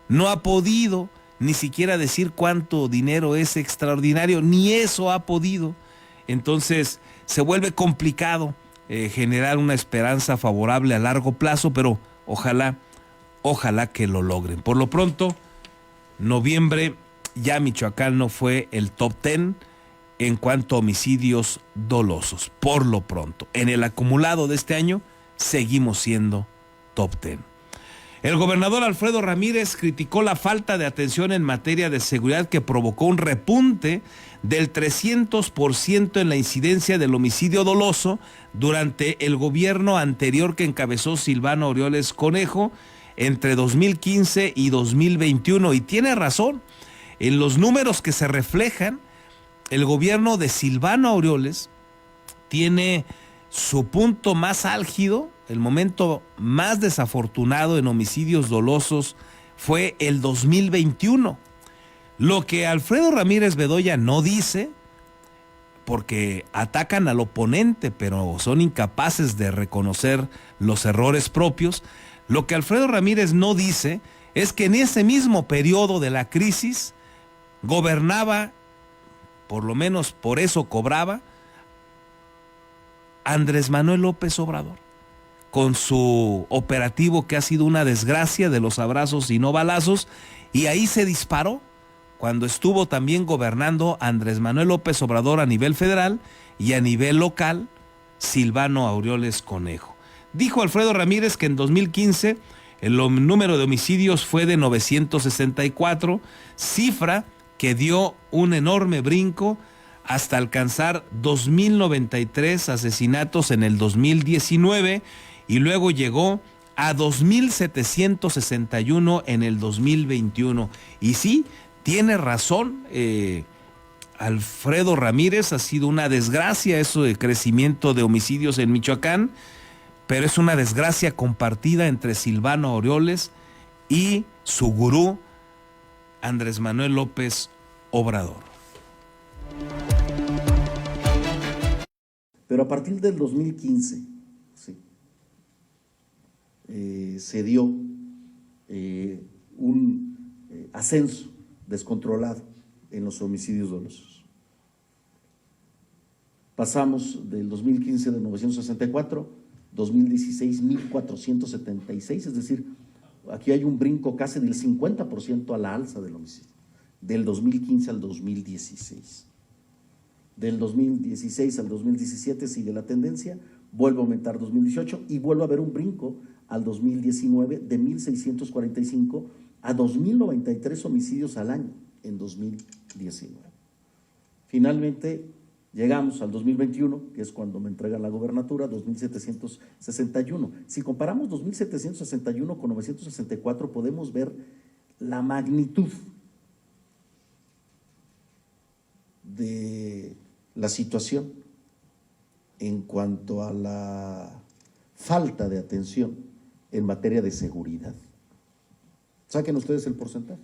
No ha podido ni siquiera decir cuánto dinero es extraordinario, ni eso ha podido. Entonces se vuelve complicado generar una esperanza favorable a largo plazo, pero ojalá que lo logren. Por lo pronto, noviembre ya Michoacán no fue el top 10 en cuanto a homicidios dolosos. Por lo pronto, en el acumulado de este año, seguimos siendo top 10. El gobernador Alfredo Ramírez criticó la falta de atención en materia de seguridad que provocó un repunte del 300% en la incidencia del homicidio doloso durante el gobierno anterior que encabezó Silvano Aureoles Conejo entre 2015 y 2021. Y tiene razón, en los números que se reflejan, el gobierno de Silvano Aureoles tiene su punto más álgido, el momento más desafortunado en homicidios dolosos fue el 2021. Lo que Alfredo Ramírez Bedoya no dice, porque atacan al oponente, pero son incapaces de reconocer los errores propios, Lo que Alfredo Ramírez no dice es que en ese mismo periodo de la crisis gobernaba, por lo menos por eso cobraba, Andrés Manuel López Obrador, con su operativo que ha sido una desgracia de los abrazos y no balazos, y ahí se disparó cuando estuvo también gobernando Andrés Manuel López Obrador a nivel federal y a nivel local Silvano Aureoles Conejo. Dijo Alfredo Ramírez que en 2015 el número de homicidios fue de 964, cifra que dio un enorme brinco hasta alcanzar 2.093 asesinatos en el 2019 y luego llegó a 2.761 en el 2021. Y sí, tiene razón Alfredo Ramírez, ha sido una desgracia eso de crecimiento de homicidios en Michoacán, pero es una desgracia compartida entre Silvano Aureoles y su gurú Andrés Manuel López Obrador. Pero a partir del 2015 sí, se dio un ascenso descontrolado en los homicidios dolosos. Pasamos del 2015 de 964, 2016 1476, es decir, aquí hay un brinco casi del 50% a la alza del homicidio, del 2015 al 2016. Del 2016 al 2017 sigue la tendencia, vuelve a aumentar 2018 y vuelve a haber un brinco al 2019 de 1.645 a 2.093 homicidios al año en 2019. Finalmente llegamos al 2021, que es cuando me entregan la gobernatura, 2.761. Si comparamos 2.761 con 964, podemos ver la magnitud de la situación en cuanto a la falta de atención en materia de seguridad. Saquen ustedes el porcentaje.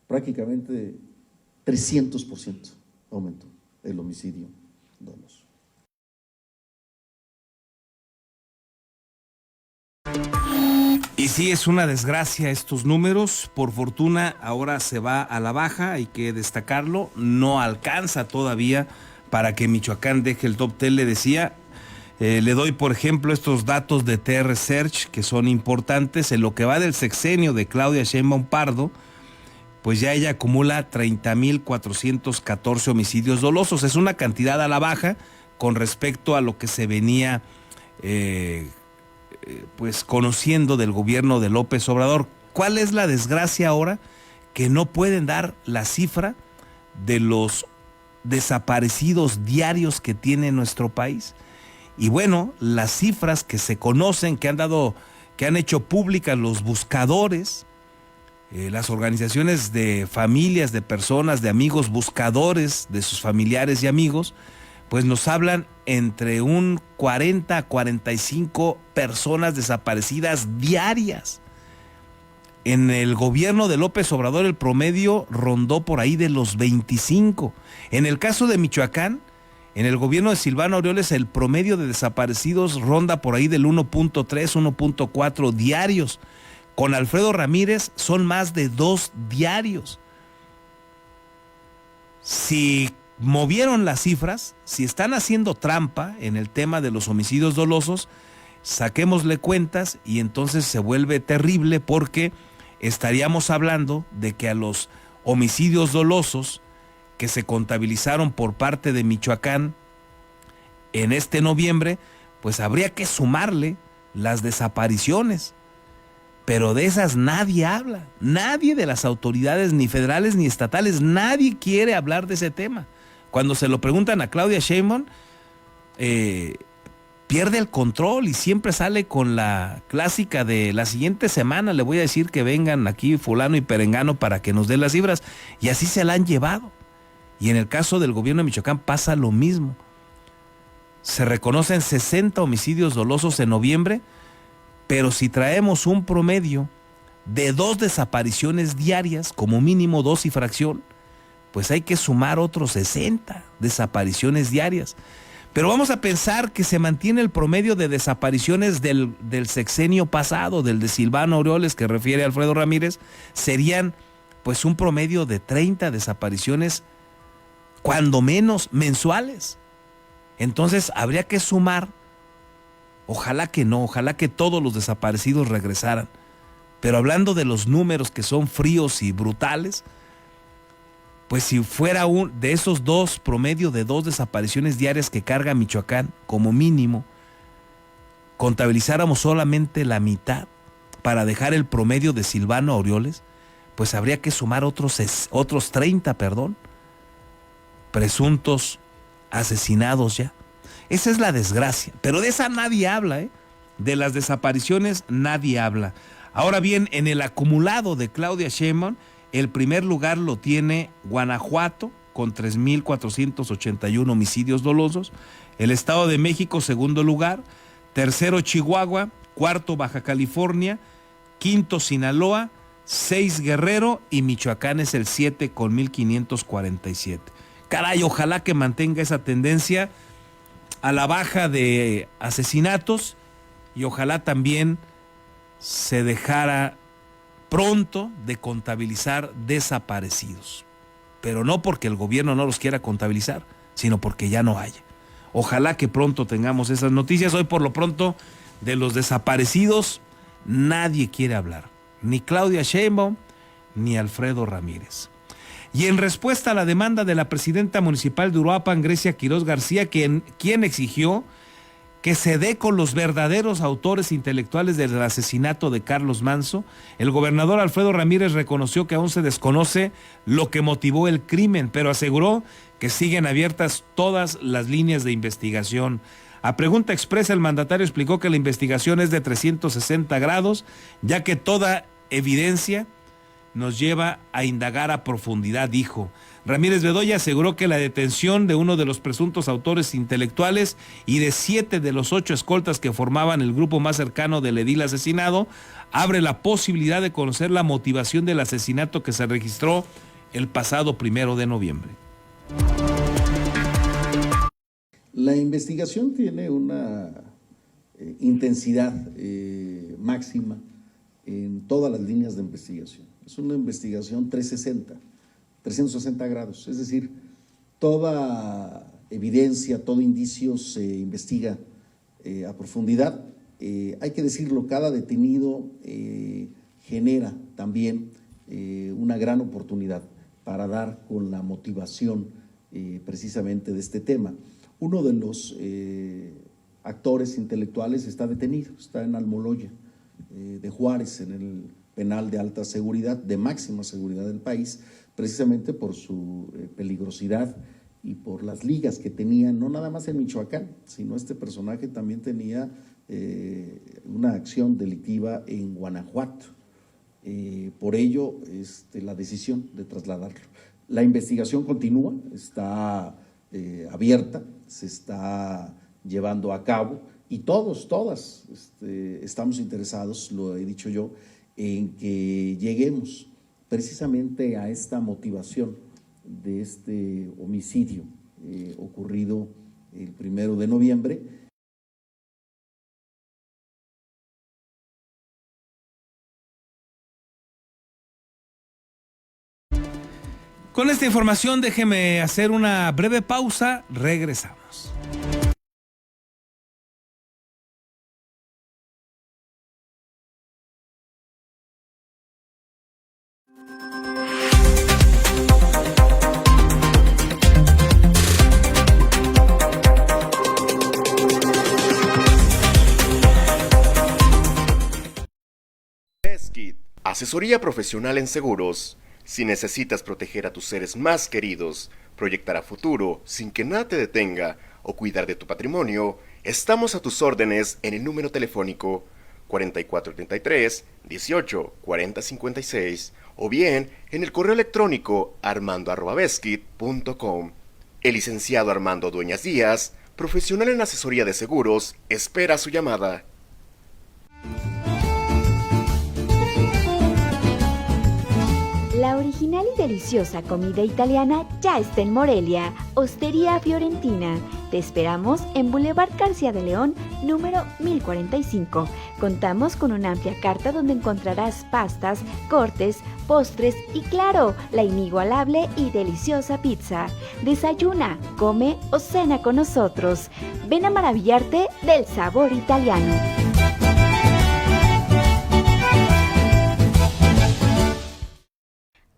Prácticamente 300% aumentó el homicidio doloso. Y sí, es una desgracia estos números. Por fortuna ahora se va a la baja, hay que destacarlo. No alcanza todavía para que Michoacán deje el top 10, le decía. Le doy, por ejemplo, estos datos de TR Search que son importantes. En lo que va del sexenio de Claudia Sheinbaum Pardo, pues ya ella acumula 30.414 homicidios dolosos. Es una cantidad a la baja con respecto a lo que se venía pues conociendo del gobierno de López Obrador. ¿Cuál es la desgracia ahora? Que no pueden dar la cifra de los desaparecidos diarios que tiene nuestro país. Y bueno, las cifras que se conocen, que han hecho públicas los buscadores, las organizaciones de familias, de personas, de amigos buscadores de sus familiares y amigos, pues nos hablan entre un 40 a 45 personas desaparecidas diarias. En el gobierno de López Obrador el promedio rondó por ahí de los 25. En el caso de Michoacán, en el gobierno de Silvano Aureoles el promedio de desaparecidos ronda por ahí del 1.3, 1.4 diarios. Con Alfredo Ramírez son más de 2 diarios. Si movieron las cifras, si están haciendo trampa en el tema de los homicidios dolosos, saquémosle cuentas y entonces se vuelve terrible, porque estaríamos hablando de que a los homicidios dolosos que se contabilizaron por parte de Michoacán en este noviembre, pues habría que sumarle las desapariciones. Pero de esas nadie habla, nadie de las autoridades ni federales ni estatales, nadie quiere hablar de ese tema. Cuando se lo preguntan a Claudia Sheinbaum, pierde el control y siempre sale con la clásica de la siguiente semana le voy a decir que vengan aquí fulano y perengano para que nos den las cifras, y así se la han llevado. Y en el caso del gobierno de Michoacán pasa lo mismo. Se reconocen 60 homicidios dolosos en noviembre, pero si traemos un promedio de 2 desapariciones diarias, como mínimo 2 y fracción, pues hay que sumar otros 60 desapariciones diarias. Pero vamos a pensar que se mantiene el promedio de desapariciones del sexenio pasado, del de Silvano Aureoles, que refiere Alfredo Ramírez, serían pues un promedio de 30 desapariciones, cuando menos, mensuales. Entonces habría que sumar, ojalá que no, ojalá que todos los desaparecidos regresaran. Pero hablando de los números que son fríos y brutales, pues si fuera de esos promedio de 2 desapariciones diarias que carga Michoacán, como mínimo, contabilizáramos solamente la mitad para dejar el promedio de Silvano Aureoles, pues habría que sumar otros 30, presuntos asesinados ya. Esa es la desgracia, pero de esa nadie habla, ¿eh? De las desapariciones nadie habla. Ahora bien, en el acumulado de Claudia Sheinbaum, el primer lugar lo tiene Guanajuato, con 3,481 homicidios dolosos. El Estado de México, segundo lugar. Tercero, Chihuahua. Cuarto, Baja California. Quinto, Sinaloa. 6, Guerrero. Y Michoacán es el 7 con 1,547. Caray, ojalá que mantenga esa tendencia a la baja de asesinatos y ojalá también se dejara pronto de contabilizar desaparecidos, pero no porque el gobierno no los quiera contabilizar, sino porque ya no haya. Ojalá que pronto tengamos esas noticias. Hoy por lo pronto de los desaparecidos nadie quiere hablar, ni Claudia Sheinbaum ni Alfredo Ramírez. Y en respuesta a la demanda de la presidenta municipal de Uruapan, Grecia Quiroz García, quien exigió que se dé con los verdaderos autores intelectuales del asesinato de Carlos Manzo, el gobernador Alfredo Ramírez reconoció que aún se desconoce lo que motivó el crimen, pero aseguró que siguen abiertas todas las líneas de investigación. A pregunta expresa, el mandatario explicó que la investigación es de 360 grados, ya que toda evidencia nos lleva a indagar a profundidad, dijo. Ramírez Bedoya aseguró que la detención de uno de los presuntos autores intelectuales y de 7 de los 8 escoltas que formaban el grupo más cercano del edil asesinado abre la posibilidad de conocer la motivación del asesinato que se registró el pasado 1 de noviembre. La investigación tiene una intensidad máxima en todas las líneas de investigación. Es una investigación 360 grados, es decir, toda evidencia, todo indicio se investiga a profundidad. Hay que decirlo, cada detenido genera también una gran oportunidad para dar con la motivación precisamente de este tema. Uno de los actores intelectuales está detenido, está en Almoloya de Juárez, en el penal de alta seguridad, de máxima seguridad del país, precisamente por su peligrosidad y por las ligas que tenía, no nada más en Michoacán, sino este personaje también tenía una acción delictiva en Guanajuato. Por ello, la decisión de trasladarlo. La investigación continúa, está abierta, se está llevando a cabo y todas estamos interesados, lo he dicho yo, en que lleguemos precisamente a esta motivación de este homicidio ocurrido el 1 de noviembre. Con esta información déjeme hacer una breve pausa, regresamos. Beskid, asesoría profesional en seguros. Si necesitas proteger a tus seres más queridos, proyectar a futuro sin que nada te detenga o cuidar de tu patrimonio, estamos a tus órdenes en el número telefónico 4433-184056 o bien en el correo electrónico armando@beskid.com. El licenciado Armando Dueñas Díaz, profesional en asesoría de seguros, espera su llamada. La original y deliciosa comida italiana ya está en Morelia. Osteria Fiorentina. Te esperamos en Boulevard García de León, número 1045. Contamos con una amplia carta donde encontrarás pastas, cortes, postres y claro, la inigualable y deliciosa pizza. Desayuna, come o cena con nosotros. Ven a maravillarte del sabor italiano.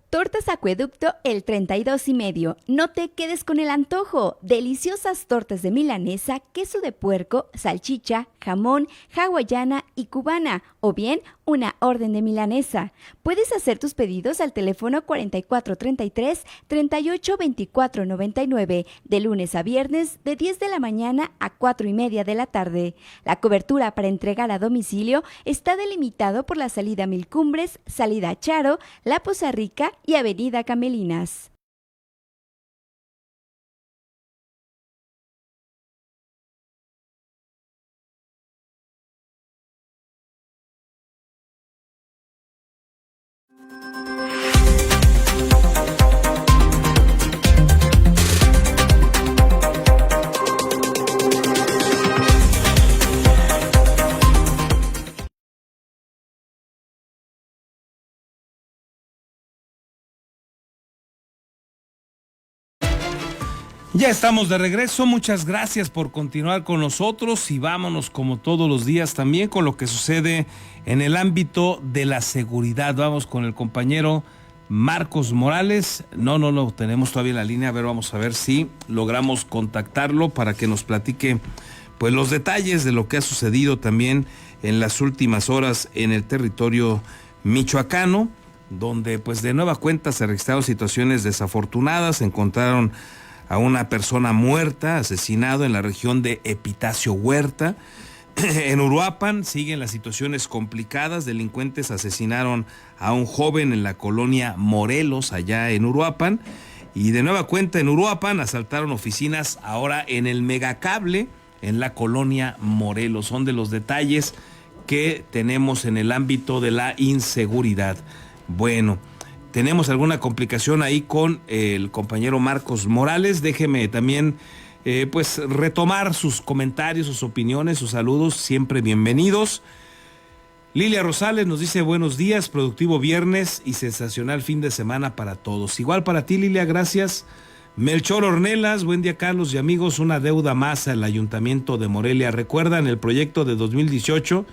Tortas Acueducto el 32 y medio. No te quedes con el antojo. Deliciosas tortas de milanesa, queso de puerco, salchicha, jamón, hawaiana y cubana. O bien, una orden de milanesa. Puedes hacer tus pedidos al teléfono 4433-382499. De lunes a viernes, de 10 de la mañana a 4:30 de la tarde. La cobertura para entregar a domicilio está delimitado por la salida Mil Cumbres, salida Charo, La Poza Rica y Avenida Camelinas. Ya estamos de regreso, muchas gracias por continuar con nosotros y vámonos como todos los días también con lo que sucede en el ámbito de la seguridad. Vamos con el compañero Marcos Morales. No, tenemos todavía en la línea, a ver, vamos a ver si logramos contactarlo para que nos platique pues los detalles de lo que ha sucedido también en las últimas horas en el territorio michoacano, donde pues de nueva cuenta se registraron situaciones desafortunadas. Encontraron a una persona muerta, asesinado en la región de Epitacio Huerta. En Uruapan siguen las situaciones complicadas. Delincuentes asesinaron a un joven en la colonia Morelos, allá en Uruapan. Y de nueva cuenta en Uruapan asaltaron oficinas ahora en el Megacable, en la colonia Morelos. Son de los detalles que tenemos en el ámbito de la inseguridad. Bueno, tenemos alguna complicación ahí con el compañero Marcos Morales. Déjeme también pues retomar sus comentarios, sus opiniones, sus saludos, siempre bienvenidos. Lilia Rosales nos dice buenos días, productivo viernes y sensacional fin de semana para todos. Igual para ti, Lilia, gracias. Melchor Ornelas, buen día Carlos y amigos, una deuda más al Ayuntamiento de Morelia. ¿Recuerdan el proyecto de 2018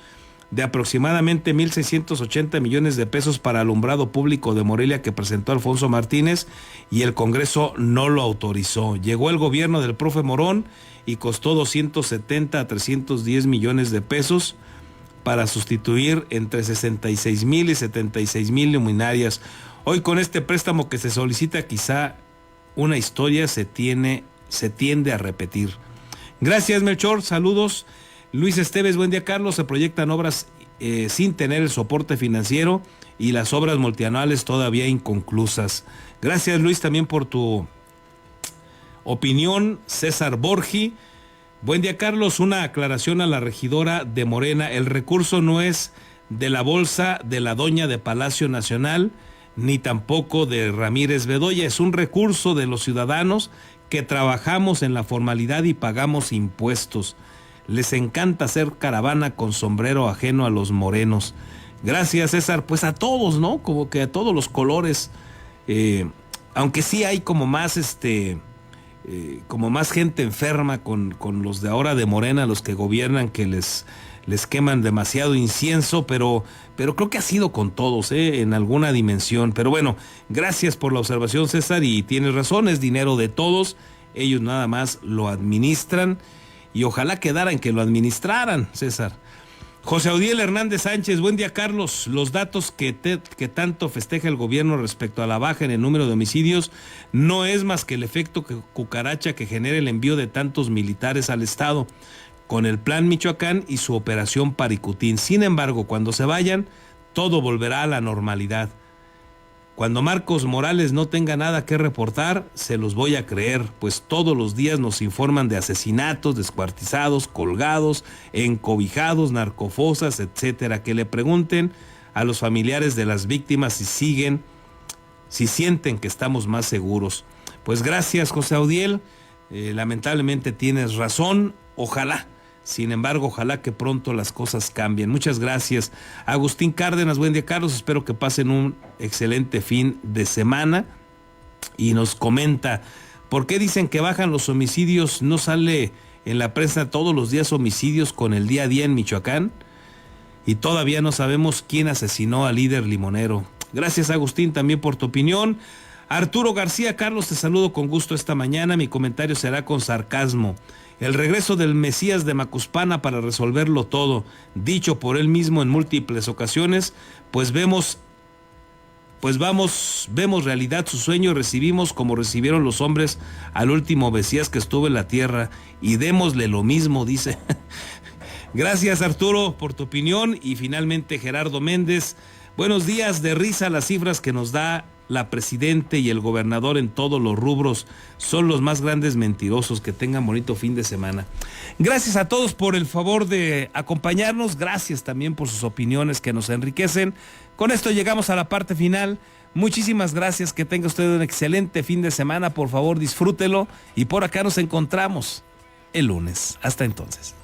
de aproximadamente 1,680 millones de pesos para alumbrado público de Morelia que presentó Alfonso Martínez y el Congreso no lo autorizó? Llegó el gobierno del profe Morón y costó 270 a 310 millones de pesos para sustituir entre 66,000 y 76,000 luminarias. Hoy con este préstamo que se solicita, quizá una historia se tiende a repetir. Gracias, Melchor, saludos. Luis Esteves, buen día Carlos, se proyectan obras sin tener el soporte financiero y las obras multianuales todavía inconclusas. Gracias Luis también por tu opinión. César Borgi, buen día Carlos, una aclaración a la regidora de Morena, el recurso no es de la bolsa de la doña de Palacio Nacional ni tampoco de Ramírez Bedoya, es un recurso de los ciudadanos que trabajamos en la formalidad y pagamos impuestos. Les encanta hacer caravana con sombrero ajeno a los morenos. Gracias César, pues a todos, ¿no? Como que a todos los colores, aunque sí hay como más gente enferma con los de ahora de Morena, los que gobiernan, que les queman demasiado incienso, pero creo que ha sido con todos, en alguna dimensión. Pero bueno, gracias por la observación César, y tienes razón, es dinero de todos, ellos nada más lo administran. Y ojalá quedaran que lo administraran, César. José Audiel Hernández Sánchez, buen día Carlos. Los datos que tanto festeja el gobierno respecto a la baja en el número de homicidios no es más que el efecto cucaracha que genera el envío de tantos militares al estado, con el Plan Michoacán y su operación Paricutín. Sin embargo, cuando se vayan, todo volverá a la normalidad. Cuando Marcos Morales no tenga nada que reportar, se los voy a creer, pues todos los días nos informan de asesinatos, descuartizados, colgados, encobijados, narcofosas, etcétera. Que le pregunten a los familiares de las víctimas si sienten que estamos más seguros. Pues gracias, José Audiel. Lamentablemente tienes razón, ojalá. Sin embargo, ojalá que pronto las cosas cambien. Muchas gracias. Agustín Cárdenas, buen día, Carlos. Espero que pasen un excelente fin de semana. Y nos comenta, ¿por qué dicen que bajan los homicidios? ¿No sale en la prensa todos los días homicidios con el día a día en Michoacán? Y todavía no sabemos quién asesinó al líder limonero. Gracias, Agustín, también por tu opinión. Arturo García, Carlos, te saludo con gusto esta mañana. Mi comentario será con sarcasmo. El regreso del Mesías de Macuspana para resolverlo todo, dicho por él mismo en múltiples ocasiones, vemos realidad su sueño y recibimos como recibieron los hombres al último Mesías que estuvo en la tierra, y démosle lo mismo, dice. Gracias, Arturo, por tu opinión. Y finalmente Gerardo Méndez, buenos días. De risa las cifras que nos da la presidente y el gobernador en todos los rubros, son los más grandes mentirosos. Que tengan bonito fin de semana. Gracias a todos por el favor de acompañarnos, gracias también por sus opiniones que nos enriquecen. Con esto llegamos a la parte final. Muchísimas gracias, que tenga usted un excelente fin de semana, por favor disfrútelo, y por acá nos encontramos el lunes. Hasta entonces.